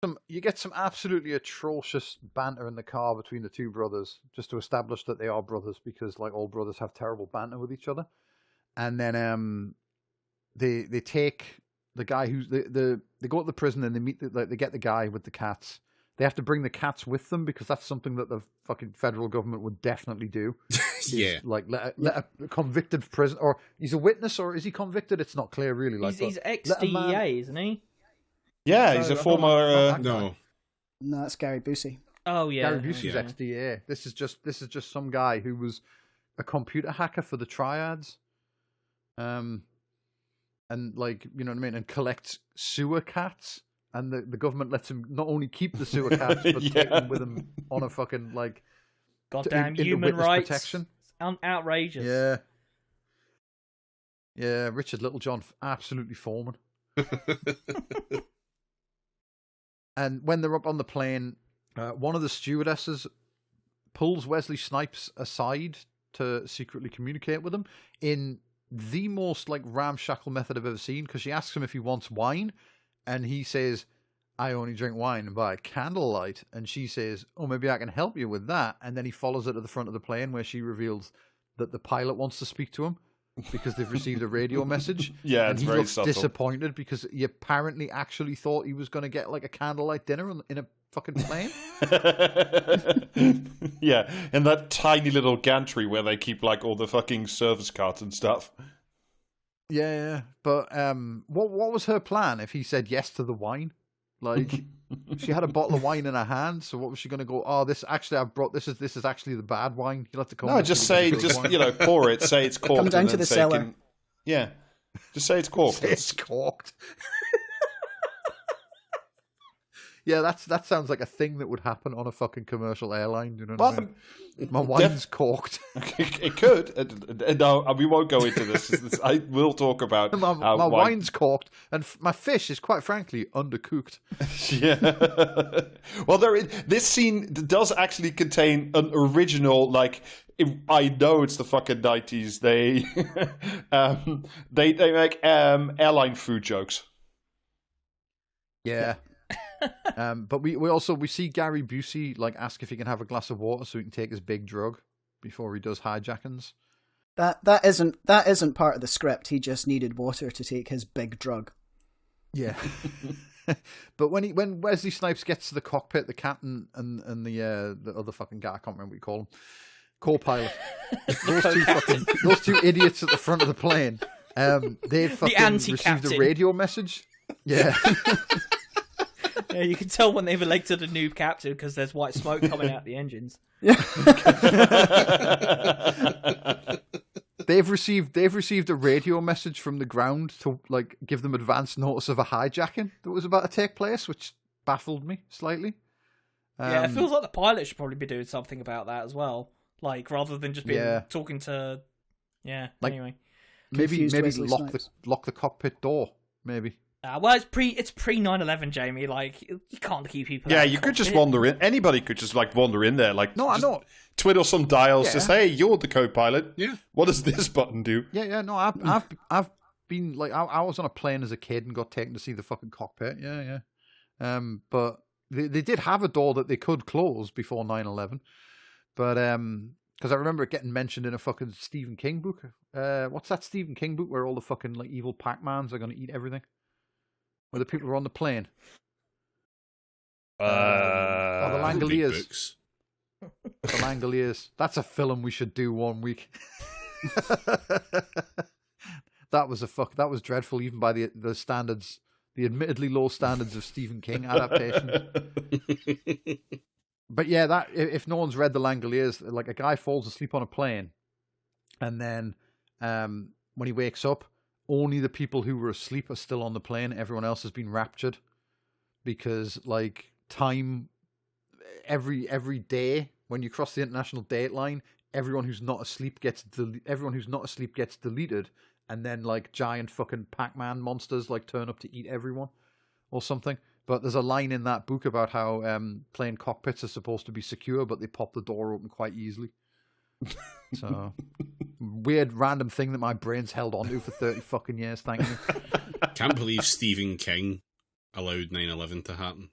some absolutely atrocious banter in the car between the two brothers, just to establish that they are brothers, because like all brothers have terrible banter with each other. And then they take the guy who's they go to the prison and they meet they get the guy with the cats. They have to bring the cats with them because that's something that the fucking federal government would definitely do. Yeah. Like let a convicted prison, or he's a witness, or is he convicted? It's not clear really. Like he's ex-DEA, isn't he? Yeah, he's a former. No, that's Gary Busey. Oh yeah, Gary Busey's ex-DEA. This is just some guy who was a computer hacker for the triads. And like, you know what I mean, and collects sewer cats. And the government lets him not only keep the sewer cats, but take them with him on a fucking, like... Goddamn human rights. Protection. It's outrageous. Yeah. Yeah, Richard Littlejohn, absolutely foreman. And when they're up on the plane, one of the stewardesses pulls Wesley Snipes aside to secretly communicate with him in the most, like, ramshackle method I've ever seen, because she asks him if he wants wine. And he says, I only drink wine by candlelight. And she says, oh, maybe I can help you with that. And then he follows her to the front of the plane where she reveals that the pilot wants to speak to him because they've received a radio message. Yeah, and it's he very looks subtle. disappointed because he apparently actually thought he was going to get like a candlelight dinner in a fucking plane. Yeah, in that tiny little gantry where they keep like all the fucking service carts and stuff. Yeah, but what was her plan if he said yes to the wine? Like, she had a bottle of wine in her hand, so what was she going to go? Oh, this actually I've brought. This is actually the bad wine. You'll have to come. No, just pour it. Say it's corked. Come down to the cellar. Yeah, just say it's corked. Say it's corked. Yeah, that sounds like a thing that would happen on a fucking commercial airline. You know what I mean? My wine's corked. It could. No, we won't go into this. I will talk about my wine's corked, and my fish is quite frankly undercooked. Yeah. Well, this scene does actually contain an original, like, I know it's the fucking 90s. They make airline food jokes. Yeah. But we see Gary Busey like ask if he can have a glass of water so he can take his big drug before he does hijackings. That isn't part of the script. He just needed water to take his big drug. Yeah. But when Wesley Snipes gets to the cockpit, the captain and the other fucking guy, I can't remember what you call him, co-pilot, those two idiots at the front of the plane, they fucking received a radio message. Yeah. Yeah, you can tell when they've elected a new captain because there's white smoke coming out the engines. They've received a radio message from the ground to like give them advance notice of a hijacking that was about to take place, which baffled me slightly. Yeah, it feels like the pilot should probably be doing something about that as well, like rather than just being talking to. Yeah. Like, anyway, maybe lock the cockpit door. Maybe. Well, it's pre 9/11, Jamie. Like, you can't keep people. Yeah, you could just wander in. Anybody could just like wander in there. Like, no, I know. Twiddle some dials. Just hey, you're the co-pilot. Yeah. What does this button do? Yeah. No, I've been like I was on a plane as a kid and got taken to see the fucking cockpit. Yeah. But they did have a door that they could close before 9/11. But because I remember it getting mentioned in a fucking Stephen King book. What's that Stephen King book where all the fucking like evil Pac-Mans are going to eat everything? Where the people are on the plane. The Langoliers. The Langoliers. That's a film we should do one week. That was dreadful, even by the standards, the admittedly low standards of Stephen King adaptation. But yeah, that if no one's read The Langoliers, like a guy falls asleep on a plane, and then when he wakes up, only the people who were asleep are still on the plane. Everyone else has been raptured because, like, time every day when you cross the international date line, everyone who's not asleep gets deleted, and then like giant fucking Pac-Man monsters like turn up to eat everyone or something. But there's a line in that book about how plane cockpits are supposed to be secure, but they pop the door open quite easily. So weird random thing that my brain's held on to for 30 fucking years. Thank you. Can't believe Stephen King allowed 9/11 to happen.